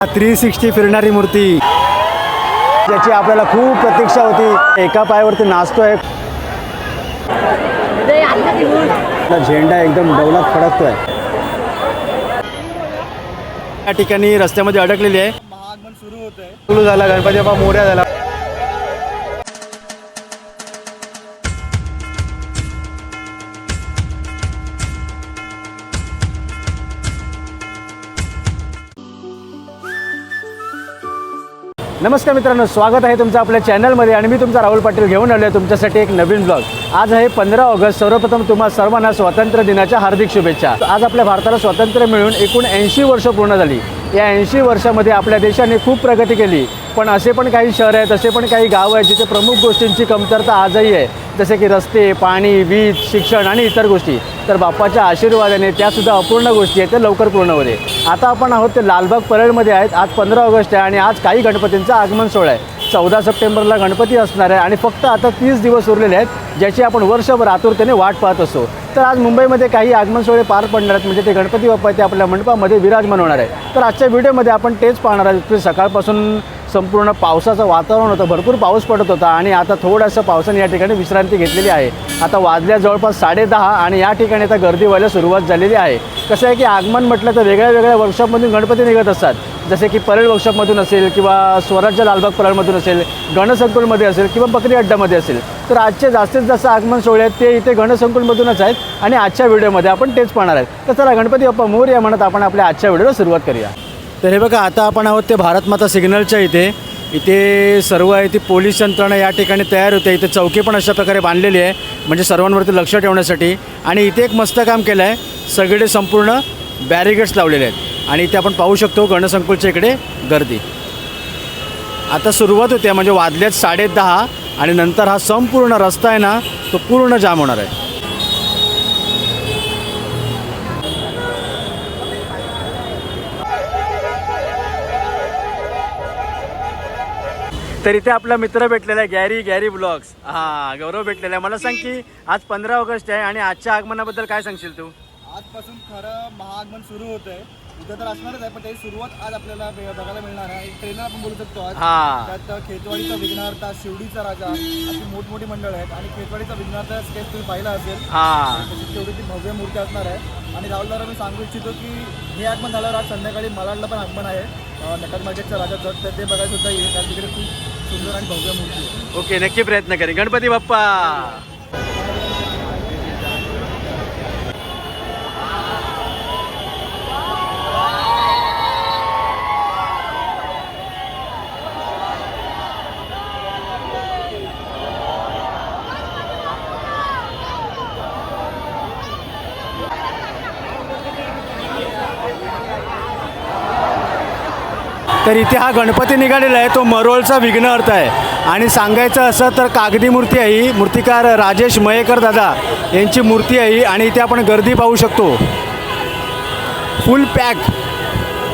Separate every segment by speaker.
Speaker 1: 360 फिरणारी मूर्ती ज्याची आपल्याला खूप प्रतीक्षा होती. एका पायावरती नाचतोय, झेंडा एकदम डौलात फडकतोय. या ठिकाणी रस्त्यामध्ये अडकलेली आहे. महाआगमन सुरू झाला, गणपती बाप्पा मोरया झाला. नमस्कार मित्रांनो, स्वागत आहे तुमचं आपल्या चॅनलमध्ये आणि मी तुमचा राहुल पाटील घेऊन आलो आहे तुमच्यासाठी एक नवीन ब्लॉग. आज आहे 15 ऑगस्ट. सर्वप्रथम तुम्हा सर्वांना स्वातंत्र्य दिनाच्या हार्दिक शुभेच्छा. आज आपल्या भारताला स्वातंत्र्य मिळून एकूण 80 वर्ष पूर्ण झाली. या 80 वर्षामध्ये आपल्या देशाने खूप प्रगती केली, पण असे पण काही शहर आहेत, असे पण काही गाव आहेत जिथे प्रमुख गोष्टींची कमतरता आजही आहे, जसे की रस्ते, पाणी, वीज, शिक्षण आणि इतर गोष्टी. तर बाप्पाच्या आशीर्वादाने त्यासुद्धा अपूर्ण गोष्टी आहेत, ते लवकर पूर्ण होते. आता आपण आहोत ते लालबाग परेडमध्ये आहेत. आज 15 ऑगस्ट आहे आणि आज काही गणपतींचा आगमन सोहळा आहे. 14 सप्टेंबरला गणपती असणार आहे आणि फक्त आता 30 दिवस उरलेले आहेत, ज्याची आपण वर्षभर आतुरतेने वाट पाहत असतो. तर आज मुंबईमध्ये काही आगमन सोहळे पार पडणार आहेत, म्हणजे ते गणपती बाप्पा ते आपल्या मंडपामध्ये विराजमान होणार आहे. तर आजच्या व्हिडिओमध्ये आपण तेच पाहणार आहोत की सकाळपासून संपूर्ण पावसाचं वातावरण होतं, भरपूर पाऊस पडत होता आणि आता थोडंसं पावसाने या ठिकाणी विश्रांती घेतलेली आहे. आता वाजल्या जवळपास 10:30 आणि या ठिकाणी आता गर्दी व्हायला सुरुवात झालेली आहे. कसं आहे की आगमन म्हटलं तर वेगळ्या वेगळ्या वर्कशॉपमधून गणपती निघत असतात, जसे की परेड वर्कशॉपमधून असेल किंवा स्वराज्य लालबाग परेडमधून असेल, गणसंकुलमध्ये असेल किंवा बकरी अड्ड्यामध्ये असेल. तर आजचे जास्तीत जास्त आगमन सोहळे आहेत ते इथे गणसंकुलमधूनच आहेत आणि आजच्या व्हिडिओमध्ये आपण तेच पाहणार आहेत. तर चला गणपती बाप्पा मोरया म्हणत आपण आपल्या आजच्या व्हिडिओला सुरुवात करूया. तर हे बघा, आता आपण आहोत ते भारत माता सिग्नलच्या इथे सर्व आहे ती पोलीस यंत्रणा या ठिकाणी तयार होते. इथे चौकी पण अशा प्रकारे बांधलेली आहे, म्हणजे सर्वांवरती लक्ष ठेवण्यासाठी. आणि इथे एक मस्त काम केलं आहे, सगळे संपूर्ण बॅरिगेड्स लावलेले आहेत आणि इथे आपण पाहू शकतो गणसंकुलच्या इकडे गर्दी आता सुरुवात होते. म्हणजे वाजल्यात 10:30 आणि नंतर हा संपूर्ण रस्ता आहे ना, तो पूर्ण जाम होणार आहे. तर इथे आपला मित्र भेटलेला आहे, गॅरी ब्लॉग्स. हां, गौरव भेटलेला आहे. मला सांग की आज 15 ऑगस्ट आहे आणि आजच्या आगमनाबद्दल काय सांगशील तू?
Speaker 2: आजपासून खरं महाआगमन सुरू होत आहे. उद्या तर असणारच आहे, पण त्याची सुरुवात आज आपल्याला बघायला मिळणार आहे. ट्रेनर आपण बोलू शकतो आज. त्यात खेतवाडीचा विघ्नहर्ता, शिवडीचा राजा अशी मोठमोठी मंडळ आहेत आणि खेतवाडीचा विघ्नहर्ता स्केच तुम्ही पाहिला असेल. तेवढी ती भव्य मूर्ती असणार आहे. आणि राहुलदारा मी सांगू इच्छितो की हे आगमन झाल्यावर आज संध्याकाळी मलाडला पण आगमन आहे. नटराज मार्केटचा राजा जट, तर ते बघायला सुद्धा येईल, कारण तिकडे खूप सुंदर आणि भव्य मूर्ती आहे.
Speaker 1: ओके, नक्की प्रयत्न करेन. गणपती बाप्पा. तर इथे हा गणपती निघालेला आहे, तो मरोळचा विघ्नहर्ता आहे. आणि सांगायचं असं तर कागदी मूर्ती आहे ही. मूर्तिकार राजेश मयेकर दादा यांची मूर्ती आहे ही. आणि इथे आपण गर्दी पाहू शकतो, फुल पॅक.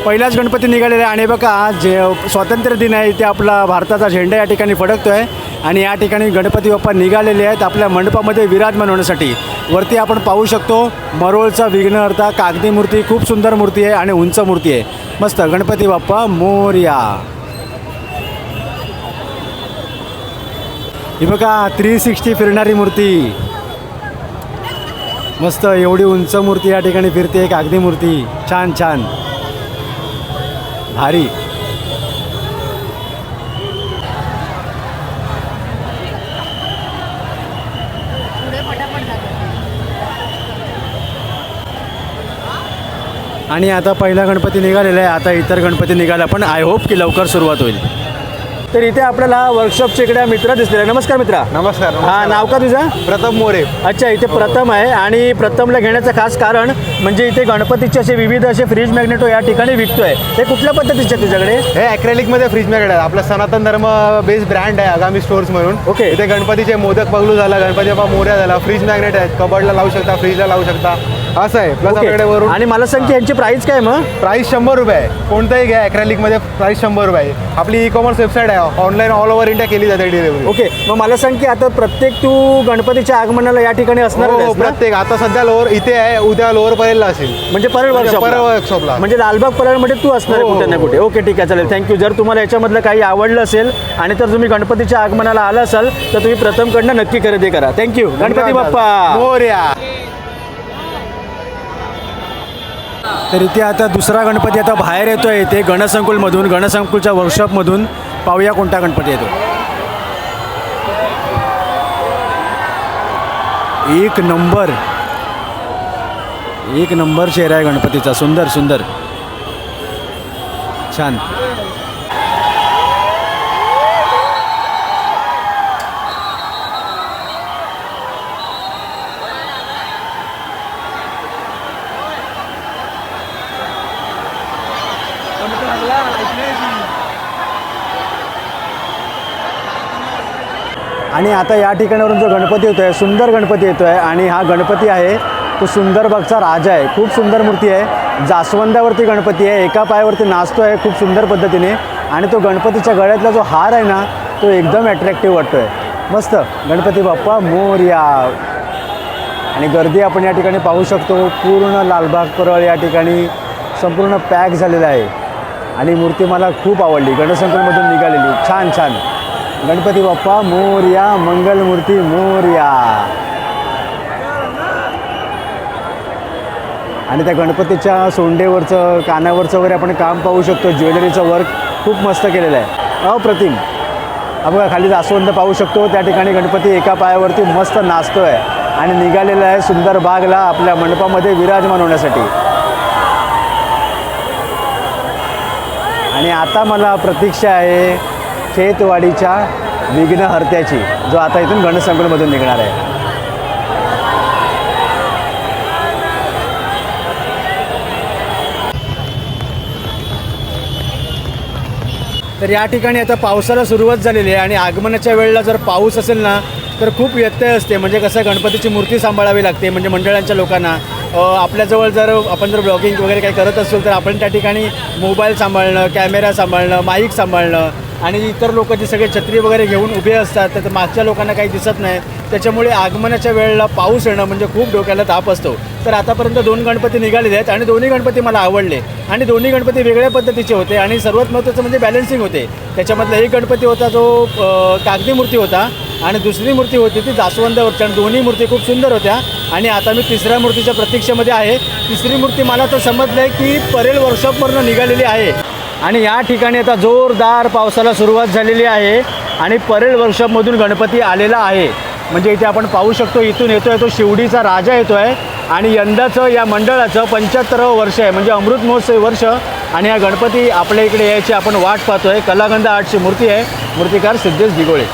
Speaker 1: पहिलाच गणपती निघालेला आहे. आणि बघा, जे स्वातंत्र्य दिन आहे, इथे आपला भारताचा झेंडा या ठिकाणी फडकतो आहे आणि या ठिकाणी गणपती बाप्पा निघालेले आहेत आपल्या मंडपामध्ये विराजमान होण्यासाठी. वरती आपण पाहू शकतो मरोळचा विघ्नहर्ता, कागदी मूर्ती, खूप सुंदर मूर्ती आहे आणि उंच मूर्ती आहे. मस्त. गणपती बाप्पा मोरया. ही बघा, 360 फिरणारी मूर्ती. मस्त, एवढी उंच मूर्ती या ठिकाणी फिरते, कागदी मूर्ती. छान छान, भारी. आणि आता पहिला गणपती निघालेला आहे, आता इतर गणपती निघाला, पण आय होप की लवकर सुरुवात होईल. तर इथे आपल्याला वर्कशॉपचे इकडे मित्र दिसलेले. नमस्कार मित्रा.
Speaker 2: नमस्कार.
Speaker 1: हां, नाव का तुझं?
Speaker 2: प्रथम मोरे.
Speaker 1: अच्छा, इथे प्रथम आहे. आणि प्रथमला घेण्याचं खास कारण म्हणजे इथे गणपतीचे असे विविध असे फ्रीज मॅग्नेटो या ठिकाणी विकतोय. हे कुठल्या पद्धतीचे तुझ्याकडे?
Speaker 2: हे ॲक्रेलिकमध्ये फ्रीज मॅग्नेट आहे. आपला सनातन धर्म बेस ब्रँड आहे आगामी स्टोर्स म्हणून.
Speaker 1: ओके.
Speaker 2: इथे गणपतीचे मोदक पगलू झाला, गणपती बाप्पा मोरया झाला, फ्रीज मॅग्नेट आहेत. कबर्डला लावू शकता, फ्रीजला लावू शकता. असं आहे. Plus
Speaker 1: okay.
Speaker 2: आपल्याकडे वरून
Speaker 1: आणि मला सांग की यांची प्राइस काय मग?
Speaker 2: प्राईस 100 रुपये आहे. कोणताही घ्या ॲक्रेलिकमध्ये प्राईस 100 रुपये आहे. आपली ई-कॉमर्स वेबसाईट आहे, ऑनलाईन ऑल ओव्हर इंडिया केली जाते डिलिव्हरी.
Speaker 1: ओके, मग मला सांग की आता प्रत्येक तू गणपतीच्या आगमनाला या ठिकाणी असणार
Speaker 2: हो,
Speaker 1: आहेस ना?
Speaker 2: प्रत्येक आता सध्या लोअर इथे आहे, उद्या लोअर परेलला असेल.
Speaker 1: म्हणजे परळ
Speaker 2: वर्कशॉपला.
Speaker 1: म्हणजे लालबाग परळमध्ये तू असणार आहे
Speaker 2: हो,
Speaker 1: कुठे ना कुठे. ओके, ठीक आहे, चालेल, थँक्यू. जर तुम्हाला याच्यामधलं काही आवडलं असेल आणि तर तुम्ही गणपतीच्या आगमनाला आला असाल तर तुम्ही प्रथमकडनं नक्की खरेदी करा. थँक्यू. गणपती बाप्पा
Speaker 2: मोरया.
Speaker 1: तर इथे आता दुसरा गणपती आता बाहेर येतोय. इथे गणसंकुलमधून, गणसंकुलच्या वर्कशॉपमधून. पाहूया कोणता गणपती येतो. एक नंबर चेहरा आहे गणपतीचा. सुंदर सुंदर, छान. आणि आता या ठिकाणावरून जो गणपती येतो आहे, सुंदर गणपती येतो आहे. आणि हा गणपती आहे तो सुंदरबागचा राजा आहे. खूप सुंदर मूर्ती आहे. जास्वंदावरती गणपती आहे. एका पायावरती नाचतो आहे खूप सुंदर पद्धतीने. आणि तो गणपतीच्या गळ्यातला जो हार आहे ना तो एकदम अट्रॅक्टिव्ह वाटतो आहे. मस्त. गणपती बाप्पा मोरया. आणि गर्दी आपण या ठिकाणी पाहू शकतो. पूर्ण लालबाग परळ या ठिकाणी संपूर्ण पॅक झालेला आहे. आणि मूर्ती मला खूप आवडली. गणसंकुलमधून निघालेली. छान छान. गणपती बाप्पा मोरया. मंगलमूर्ती मोरया. आणि त्या गणपतीच्या सोंडेवरचं, कानावरचं वगैरे आपण काम पाहू शकतो. ज्वेलरीचं वर्क खूप मस्त केलेलं आहे. अप्रतिम. आपण खाली जास्वंद पाहू शकतो. त्या ठिकाणी गणपती एका पायावरती मस्त नाचतो आहे आणि निघालेला आहे सुंदर बागला आपल्या मंडपामध्ये विराजमान होण्यासाठी. आणि आता मला प्रतीक्षा आहे खेतवाडीच्या विघ्नहर्त्याची, जो आता इथून गणसंकुलमधून निघणार आहे. तर या ठिकाणी आता पावसाला सुरुवात झालेली आहे. आणि आगमनाच्या वेळेला जर पाऊस असेल ना तर खूप व्यत्यय असते. म्हणजे कसं गणपतीची मूर्ती सांभाळावी लागते. म्हणजे मंडळांच्या लोकांना आपल्याजवळ जर आपण जर ब्लॉगिंग वगैरे काही करत असेल तर आपण त्या ठिकाणी मोबाईल सांभाळणं, कॅमेरा सांभाळणं, माईक सांभाळणं आणि इतर लोक जे सगळे छत्री वगैरे घेऊन उभे असतात तर मागच्या लोकांना काही दिसत नाही. त्याच्यामुळे आगमनाच्या वेळेला पाऊस येणं म्हणजे खूप डोक्याला ताप असतो. तर आतापर्यंत 2 गणपती निघालेले आहेत आणि दोन्ही गणपती मला आवडले. आणि दोन्ही गणपती वेगळ्या पद्धतीचे होते. आणि सर्वात महत्त्वाचं म्हणजे बॅलन्सिंग होते. त्याच्यामधला एक गणपती होता जो कागदी मूर्ती होता आणि दुसरी मूर्ती होती ती जास्वंदावरची. आणि दोन्ही मूर्ती खूप सुंदर होत्या. आणि आता मी तिसऱ्या मूर्तीच्या प्रतीक्षेमध्ये आहे. तिसरी मूर्ती मला तर समजलं आहे की परेल वर्कशॉपवरनं निघालेली आहे. आणि या ठिकाणी आता जोरदार पावसाला सुरुवात झालेली आहे आणि परेल वर्कशॉपमधून गणपती आलेला आहे. म्हणजे इथे आपण पाहू शकतो इथून येतो आहे तो शिवडीचा राजा येतो आहे. आणि यंदाचं या मंडळाचं 75वं वर्ष आहे. म्हणजे अमृत महोत्सवी वर्ष. आणि हा गणपती आपल्या इकडे यायची आपण वाट पाहतो आहे. कलागंध आर्टची मूर्ती आहे. मूर्तिकार सिद्धेश दिगोळे.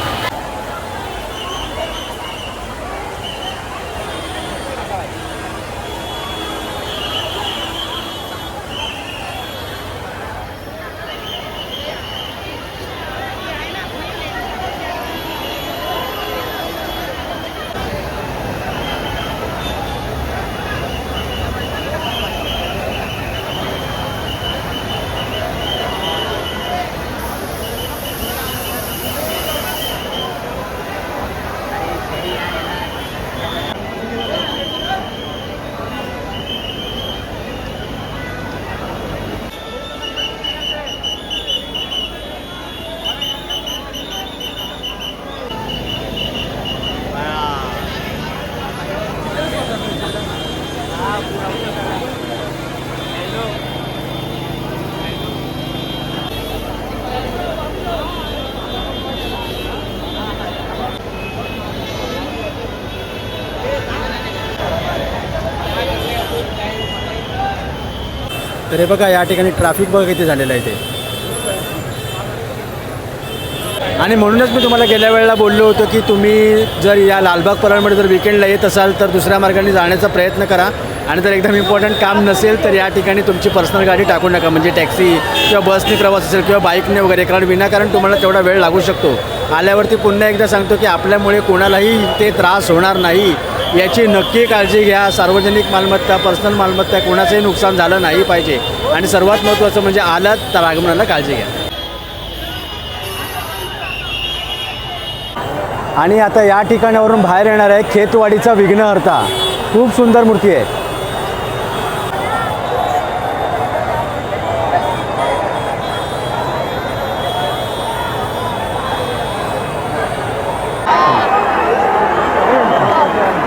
Speaker 1: तर हे बघा या ठिकाणी ट्रॅफिक बघा किती झालेलं आहे ते. आणि म्हणूनच मी तुम्हाला गेल्या वेळेला बोललो होतो की तुम्ही जर या लालबाग परळमध्ये जर विकेंडला येत असाल तर दुसऱ्या मार्गाने जाण्याचा प्रयत्न करा. आणि जर एकदम इम्पॉर्टंट काम नसेल तर या ठिकाणी तुमची पर्सनल गाडी टाकू नका. म्हणजे टॅक्सी किंवा बसने प्रवास असेल किंवा बाईकने वगैरे, कारण विनाकारण तुम्हाला तेवढा वेळ लागू शकतो. आल्यावरती पुन्हा एकदा सांगतो की आपल्यामुळे कोणालाही ते त्रास होणार नाही याची नक्की काळजी घ्या. सार्वजनिक मालमत्ता, पर्सनल मालमत्ता कोणाचंही नुकसान झालं नाही पाहिजे. आणि सर्वात महत्त्वाचं म्हणजे आलात तर आगमनाला काळजी घ्या. आणि आता या ठिकाणावरून बाहेर येणार आहे खेतवाडीचा विघ्नहर्ता. खूप सुंदर मूर्ती आहे.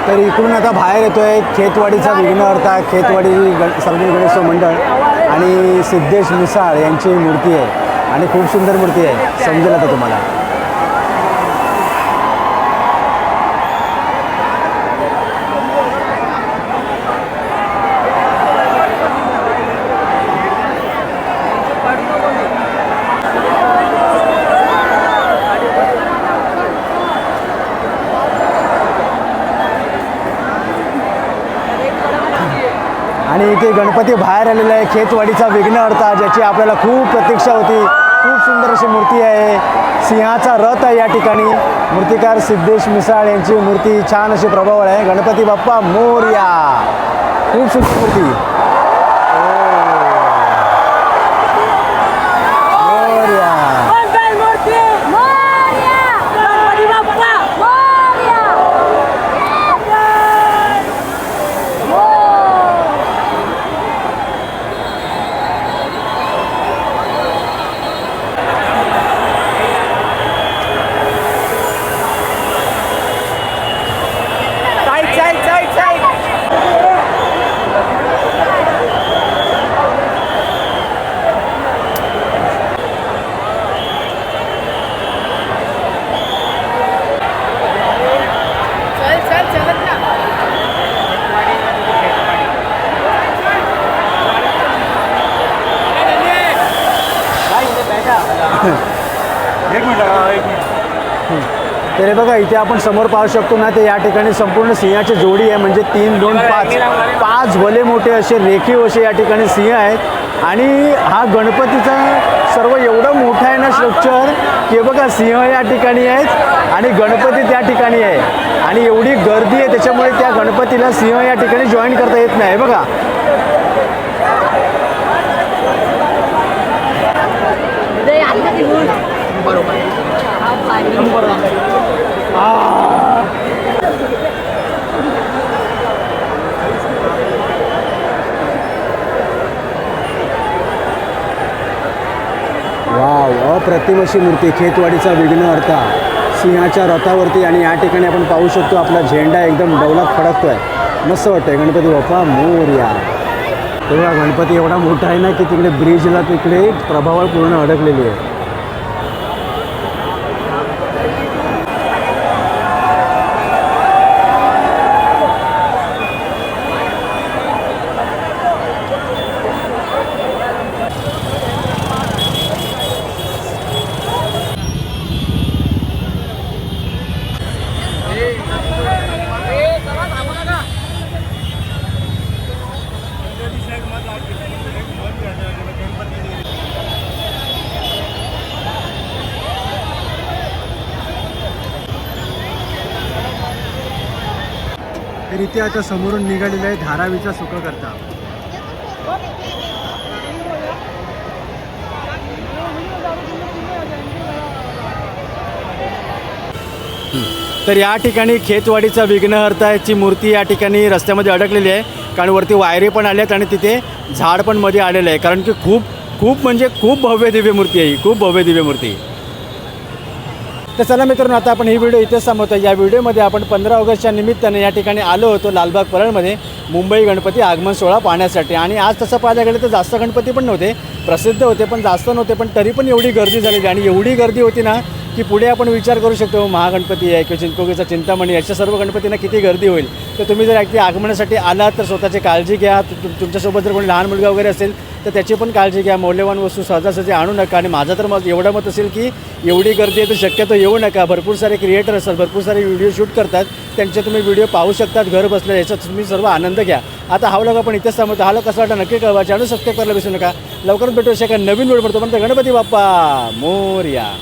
Speaker 1: तर इकडून आता बाहेर येतोय खेतवाडीचा विघ्नहर्ता, खेतवाडी सार्वजनिक गणेश मंडळ आणि सिद्धेश मिसाळ यांची मूर्ती आहे. आणि खूप सुंदर मूर्ती आहे, समजेल आता तुम्हाला. आणि इथे गणपती बाहेर आलेला आहे, खेतवाडीचा विघ्नहर्ता, ज्याची आपल्याला खूप प्रतीक्षा होती. खूप सुंदर अशी मूर्ती आहे. सिंहाचा रथ आहे या ठिकाणी. मूर्तिकार सिद्धेश मिसाळ यांची मूर्ती छान अशी प्रभावळ आहे. गणपती बाप्पा मोरया. खूप सुंदर मूर्ती. मोरया. तर हे बघा इथे आपण समोर पाहू शकतो ना, ते या ठिकाणी संपूर्ण सिंहाची जोडी आहे. म्हणजे 3, 2, 5 भले मोठे असे रेखीव असे या ठिकाणी सिंह आहेत. आणि हा गणपतीचा सर्व एवढं मोठं आहे ना स्ट्रक्चर, की बघा सिंह या ठिकाणी आहेत आणि गणपती त्या ठिकाणी आहे. आणि एवढी गर्दी आहे त्याच्यामुळे त्या गणपतीला सिंह या ठिकाणी जॉईन करता येत नाही. बघा वाव, अप्रतिम अशी मूर्ती. खेतवाडीचा विघ्नहर्ता सिंहाच्या रथावरती. आणि या ठिकाणी आपण पाहू शकतो आपला झेंडा एकदम डौलात फडकतोय. मस्त वाटतंय. गणपती बाप्पा मोरया. तेव्हा गणपती एवढा मोठा आहे ना की तिकडे ब्रिजला तिकडे प्रभावळ पूर्ण अडकलेली आहे. तर इथे आता समोरून निघालेला आहे धारावीचा सुखकर्ता. तर या ठिकाणी खेतवाडीचा विघ्नहर्ताची मूर्ती या ठिकाणी रस्त्यामध्ये अडकलेली आहे. कारण वरती वायरी पण आल्यात आणि तिथे झाड पण मध्ये आलेलं आहे. कारण की खूप म्हणजे खूप भव्य दिव्य मूर्ती आहे ही. खूप भव्य दिव्य मूर्ती. तर चला मित्रांनो, आता आपण ही व्हिडिओ इथेच थांबवतो. या व्हिडिओमध्ये आपण 15 ऑगस्टच्या निमित्ताने या ठिकाणी आलो होतो लालबाग परळमध्ये मुंबई गणपती आगमन सोहळा पाहण्यासाठी. आणि आज तसं पाहायला गेलं तर जास्त गणपती पण नव्हते, प्रसिद्ध होते पण जास्त नव्हते. पण तरी पण एवढी गर्दी झालेली आणि एवढी गर्दी होती ना की पुढे आपण विचार करू शकतो महागणपती आहे किंवा चिंचपोकळीचा चिंतामणी, याच्या सर्व गणपतींना किती गर्दी होईल. तर तुम्ही जर अगदी आगमनासाठी आलात तर स्वतःची काळजी घ्या. तुमच्यासोबत जर कोणी लहान मुलगा वगैरे असेल तर त्याची पण काळजी घ्या. मौल्यवान वस्तू सहजासहजी आणू नका. आणि माझं तर मग एवढं मत असेल की एवढी गर्दी आहे तर शक्यतो येऊ नका. भरपूर सारे क्रिएटर असतात, भरपूर सारे व्हिडिओ शूट करतात, त्यांचे तुम्ही व्हिडिओ पाहू शकतात घर बसल्या. याचा तुम्ही सर्व आनंद घ्या. आता हा व्लॉग आपण इथेच थांबवतो. हा व्लॉग कसा वाटला नक्की कळवा. चॅनल सबस्क्राईब करायला विसरू नका. लवकरच भेटू शका नवीन व्हिडिओ. पण गणपती बाप्पा मोरया.